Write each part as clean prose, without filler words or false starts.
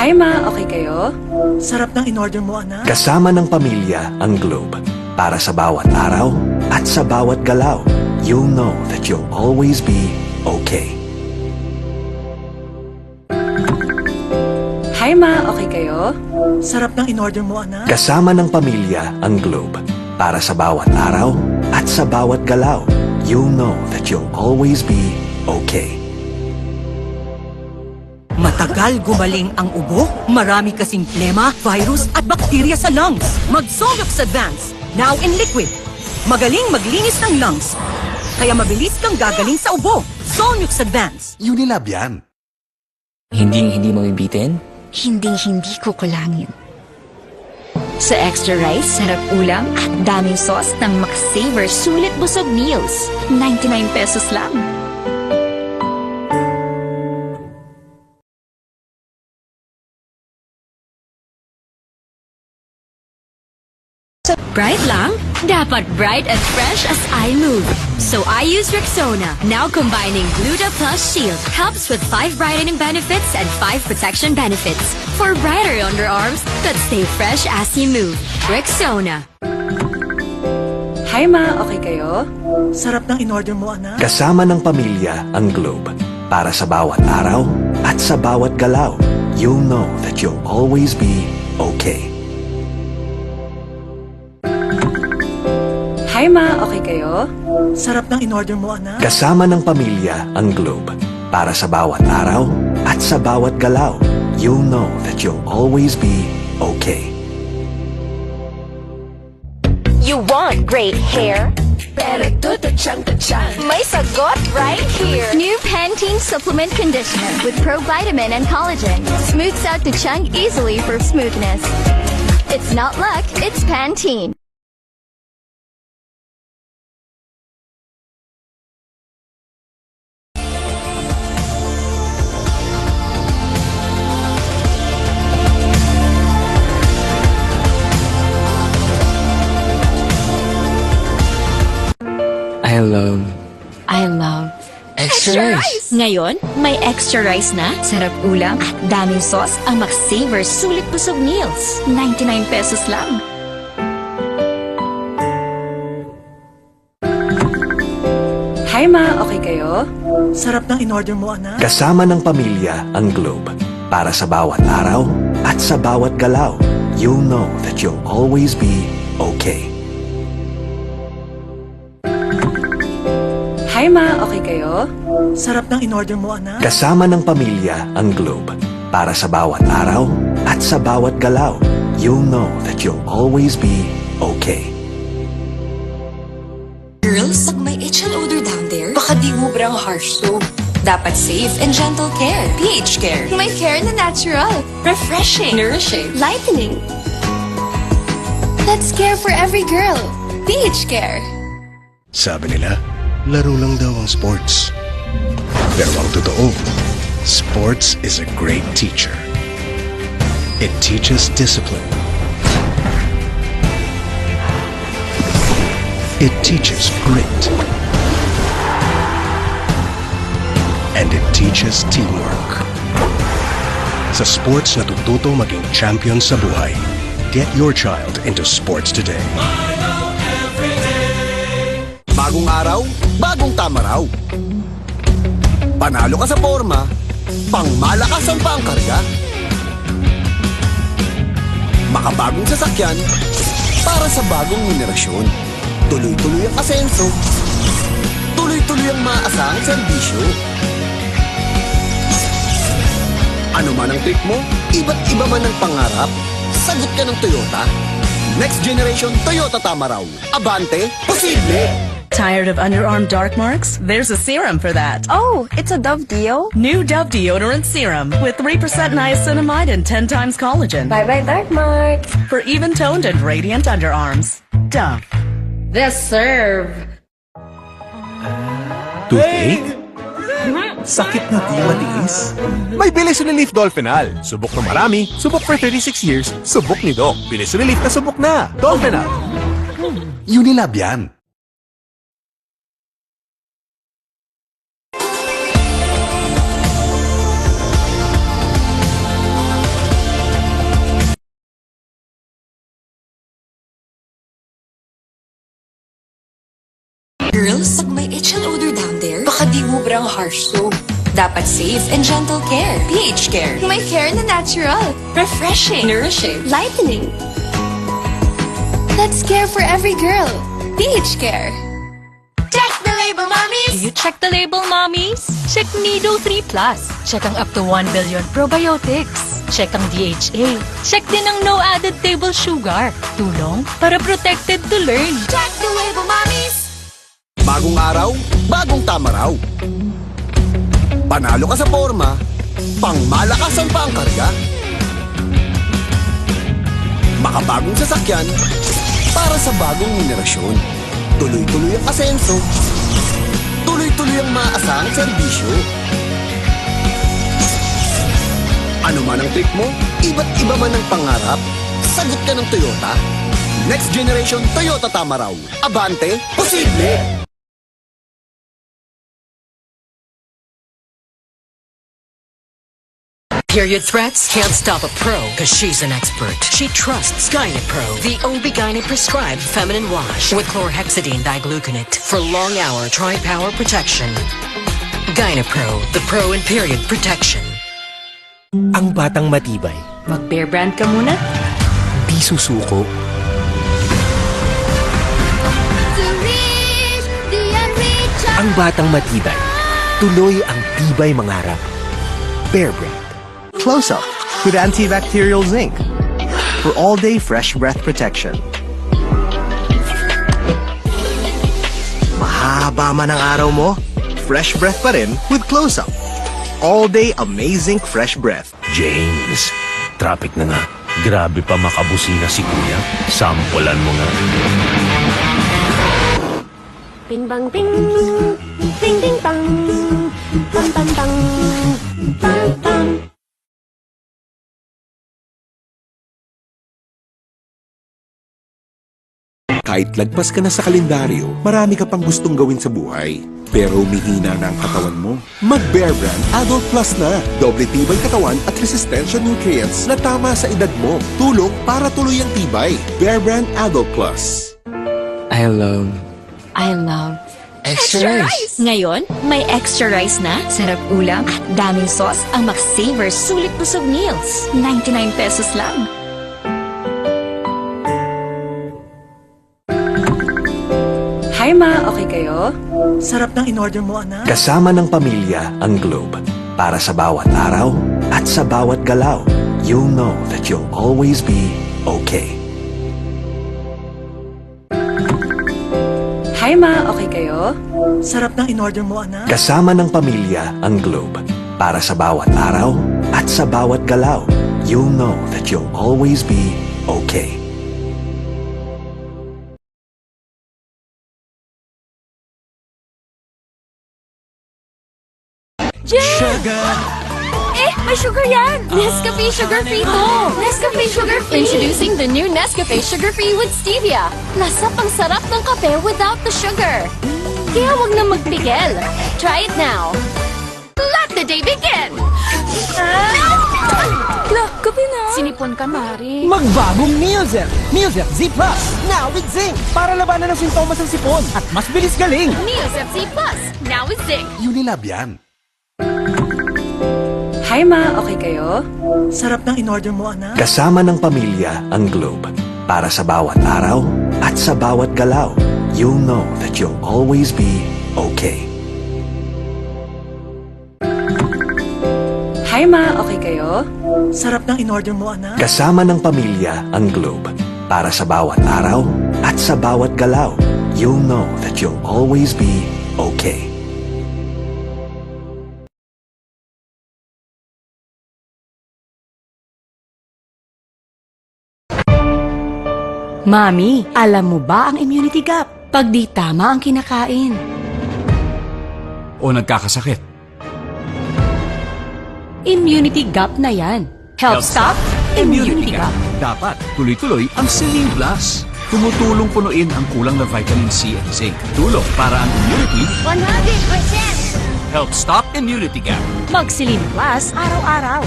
Hi ma, okay kayo? Sarap ng in-order mo, anak. Kasama ng pamilya ang Globe. Para sa bawat araw at sa bawat galaw, you'll know that you'll always be okay. Hi ma, okay kayo? Sarap ng in-order mo, anak. Kasama ng pamilya ang Globe. Para sa bawat araw at sa bawat galaw, you'll know that you'll always be okay. Matagal gumaling ang ubo, marami kasing plema, virus at bakterya sa lungs. Mag-Solux Advance, now in liquid. Magaling maglinis ng lungs, kaya mabilis kang gagaling sa ubo. Solux Advance. Unilab yan. Hindi mo ibitin? Hinding-hindi ko kulangin. Sa extra rice, sarap ulam at daming sauce ng McSaver Sulit Busog Meals. 99 pesos lang. Bright lang? Dapat bright and fresh as I move. So I use Rexona, now combining Gluta Plus Shield. Helps with 5 brightening benefits and 5 protection benefits. For brighter underarms that stay fresh as you move. Rexona. Hi ma, okay kayo? Sarap ng in-order mo, anak. Kasama ng pamilya ang Globe. Para sa bawat araw at sa bawat galaw, you'll know that you'll always be okay. Hi ma, okay kayo? Sarap ng in-order mo, anak. Kasama ng pamilya ang Globe. Para sa bawat araw at sa bawat galaw, you'll know that you'll always be okay. You want great hair? Pero tututsyang-tutsyang. May sagot right here. New Pantene Supplement Conditioner with Pro-Vitamin and Collagen. Smooths out the chunk easily for smoothness. It's not luck, it's Pantene. I love Extra rice. Ngayon, may extra rice na, sarap ulam at daming sauce ang McSaver Sulit Busog Meals. 99 pesos lang. Hi ma, okay kayo? Sarap ng in-order mo, anak. Kasama ng pamilya ang Globe. Para sa bawat araw at sa bawat galaw, you'll know that you'll always be okay. Hi ma, okay kayo? Sarap ng in-order mo, anak. Kasama ng pamilya ang Globe. Para sa bawat araw at sa bawat galaw, you'll know that you'll always be okay. Girls, pag may itch and odor down there, baka di ubrang harsh soap. Dapat safe and gentle care. pH Care. May care na natural. Refreshing. Nourishing. Lightening. Let's care for every girl. pH Care. Sabi nila, laro lang daw ang sports. Pero ang totoo, sports is a great teacher. It teaches discipline. It teaches grit. And it teaches teamwork. Sa sports natututo maging champion sa buhay. Get your child into sports today. Bagong araw, bagong tama raw. Panalo ka sa forma, pangmalakasan pa ang karga. Makabagong sasakyan, para sa bagong henerasyon. Tuloy-tuloy ang asenso, tuloy-tuloy ang maasahang serbisyo. Ano man ang trip mo, iba't iba man ang pangarap, sagot ka ng Toyota. Next generation Toyota Tamaraw. Abante, posible! Tired of underarm dark marks? There's a serum for that. Oh, it's a Dove Deo? New Dove Deodorant Serum with 3% niacinamide and 10 times collagen. Bye-bye dark marks. For even-toned and radiant underarms. Dove. The serve. Toothache? Sakit na di matiis? May Bilis Relief Dolphinal. Subok na marami, subok for 36 years, subok ni Doc. Bilis Relief na subok na. Dolphinal. Unilab yan. Essentials? Pag may itch and odor down there, baka di ubrang harsh soap. Dapat safe and gentle care. pH Care. May care na natural. Refreshing. Nourishing. Lightening. Let's care for every girl. pH Care. Check the label, mommies! Do you check the label, mommies? Check Nido 3 Plus. Check ang up to 1 billion probiotics. Check ang DHA. Check din ang no added table sugar. Tulong para protected to learn. Check the label, mommies! Bagong araw, bagong tama raw. Panalo ka sa forma, pangmalakasan pa ang karga. Makabagong sasakyan, para sa bagong henerasyon. Tuloy-tuloy ang asenso, tuloy-tuloy ang maasahang serbisyo. Ano man ang trip mo, iba't iba man ang pangarap, sagot ka ng Toyota. Next generation Toyota tama raw. Abante, posible! Period threats can't stop a pro because she's an expert. She trusts GynaPro, the OB-GYN prescribed feminine wash with chlorhexidine digluconate for long-hour tri-power protection. GynaPro, the pro in period protection. Ang batang matibay, Mag-bear brand ka muna? di susuko. Ang batang matibay, tuloy ang tibay mangarap. Bear Brand. Close Up with antibacterial zinc for all-day fresh breath protection. Mahaba man ang araw mo, fresh breath pa rin with Close Up. All-day amazing fresh breath. James, traffic na nga. Grabe pa makabusina si Kuya. Sampulan mo nga. Bing bang bing, ding ding bang, bang bang bang, bang bang. Kahit lagpas ka na sa kalendaryo, marami ka pang gustong gawin sa buhay. Pero humihina na ang katawan mo. Mag-Bear Brand Adult Plus na. Doble tibay katawan at resistensya nutrients na tama sa edad mo. Tulong para tuloy ang tibay. Bear Brand Adult Plus. I love Extra rice. Ngayon, may extra rice na, sarap ulam at daming sauce ang McSavers Sulit Busog Meals. 99 pesos lang. Hi ma, okay kayo? Sarap ng in-order mo, anak. Kasama ng pamilya ang Globe. Para sa bawat araw at sa bawat galaw, you'll know that you'll always be okay. Hi ma, okay kayo? Sarap ng in-order mo, anak. Kasama ng pamilya ang Globe. Para sa bawat araw at sa bawat galaw, you'll know that you'll always be okay. Sugar! May sugar yan! Nescafe Sugar Free to! Nescafe Sugar Free! Introducing the new Nescafe Sugar Free with Stevia. Lasa pang sarap ng kape without the sugar. Kaya wag na magpigil. Try it now. Let the day begin! Kape na! Sinipon ka, Mari. Magbagong Neozer! Neozer Z Plus! Now with zinc! Para labanan ang sintomas ng sipon at mas bilis galing! Neosep Z Plus. Now with zinc. Unilab yan. Hi ma, okay kayo? Sarap ng in-order mo, anak. Kasama ng pamilya ang Globe. Para sa bawat araw at sa bawat galaw, you'll know that you'll always be okay. Hi ma, okay kayo? Sarap ng in-order mo, anak. Kasama ng pamilya ang Globe. Para sa bawat araw at sa bawat galaw, you'll know that you'll always be okay. Mami, alam mo ba ang immunity gap? Pag di tama ang kinakain. O nagkakasakit. Immunity gap na yan. Help stop immunity gap. Dapat tuloy-tuloy ang Celine Plus. Tumutulong punuin ang kulang na vitamin C at zinc. Tulong para ang immunity 100%! help stop immunity gap. Mag-Celine Plus araw-araw.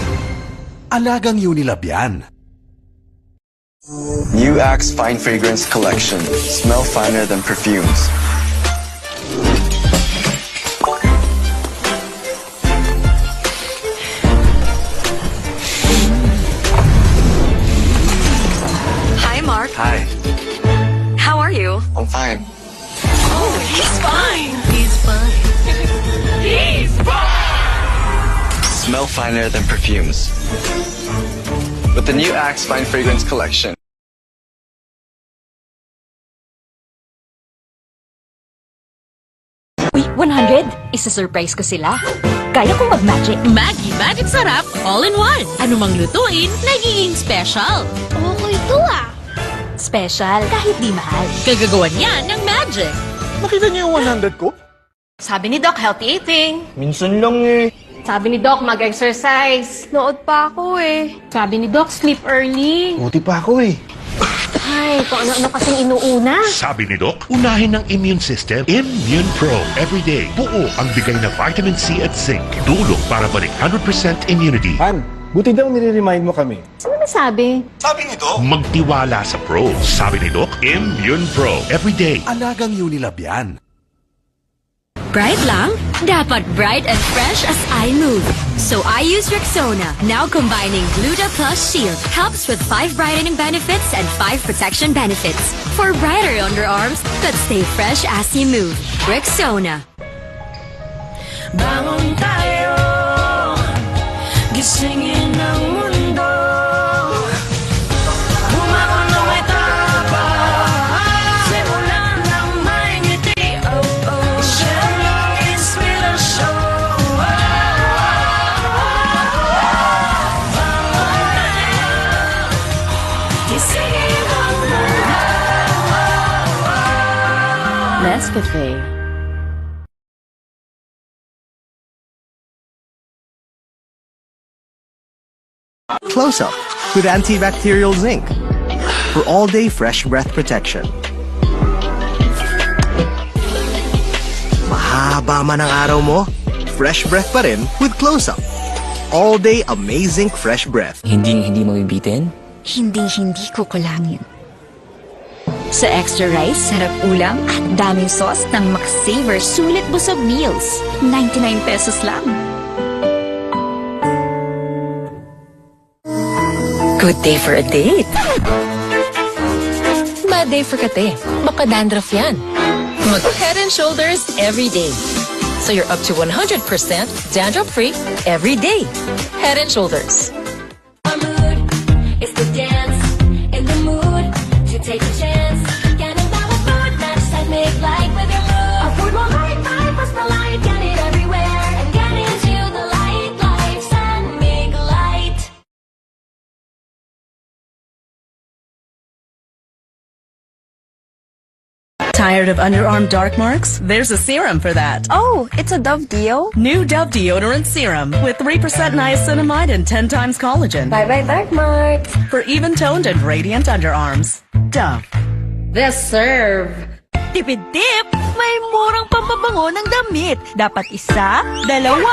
Alagang Unilab yan. New Axe Fine Fragrance Collection. Smell finer than perfumes. I'm fine. Oh, he's fine. He's fine. He's fine. Smell finer than perfumes. With the new Axe Fine Fragrance Collection. Uy, 100! Isa-surprise ko sila. Kaya kong mag-magic. Maggie Magic Sarap, all in one. Anumang lutuin, nagiging special. Okay to ah. Special, kahit di mahal. Kagagawan yan ng magic. Nakita niyo yung 100 ko? Sabi ni Doc, healthy eating. Minsan lang eh. Sabi ni Doc, mag-exercise. Nood pa ako eh. Sabi ni Doc, sleep early. Buti pa ako eh. Ay, kung ano-ano kasing inuuna. Sabi ni Doc, unahin ng immune system, Immune Pro. Everyday, buo ang bigay na vitamin C at zinc. Tulong para balik 100% immunity. Han, buti daw nire-remind mo kami. Ano nasabi? Sabi ni Doc, magtiwala sa Pro. Sabi ni Doc, Immune Pro. Everyday. Alagang Unilab yan. Bright lang? Dapat bright and fresh as I move. So I use Rexona, now combining Gluta Plus Shield. Helps with 5 brightening benefits and 5 protection benefits. For brighter underarms that stay fresh as you move. Rexona. Bangon tayo, gisingin ang mundo. Bumangon na may tapang, simulan ng may ngiti. Oh, oh, siya lang inspirasyon. Bangon tayo, gisingin ang mundo. Nescafe. Close Up with antibacterial zinc for all-day fresh breath protection. Mahaba man ang araw mo, fresh breath pa rin with Close Up. All-day amazing fresh breath. Hindi mabibitin? Hindi ko kulangin. Sa extra rice, sarap ulam at daming sauce ng McSaver Sulit Busog Meals. 99 pesos lang. Good day for a date. Bad day for kate. Baka dandruff yan. Mag Head and Shoulders every day. So you're up to 100% dandruff-free every day. Head and Shoulders. Our mood is to dance in the mood to take a chance. Get in bawat food, match that make light with your mood. Our food will light, push the light, get it everywhere. And get into the light, lights and make light. Tired of underarm dark marks? There's a serum for that. Oh, it's a Dove Deo? New Dove Deodorant Serum with 3% niacinamide and 10 times collagen. Bye-bye dark marks. For even-toned and radiant underarms. Dove. This serve. Tipid-tip! May murang pampabango ng damit. Dapat isa, dalawa.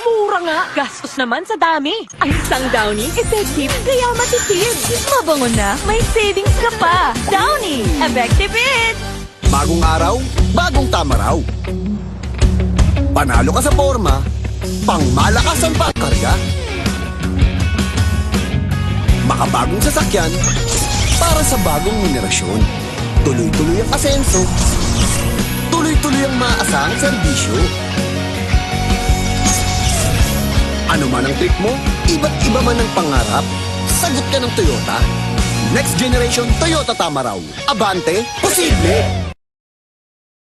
Mura nga. Gastos naman sa dami. Ang isang Downy, effective, kaya matipid. Mabango na, may savings ka pa. Downy, effective it! Bagong araw, bagong tama raw. Panalo ka sa forma, pangmalakasan pa karga. Makabagong sasakyan, para sa bagong henerasyon. Tuloy-tuloy ang asenso, tuloy-tuloy ang maaasahang serbisyo. Ano man ang trip mo, iba't iba man ang pangarap, sagot ka ng Toyota. Next generation Toyota Tamaraw. Abante, posible!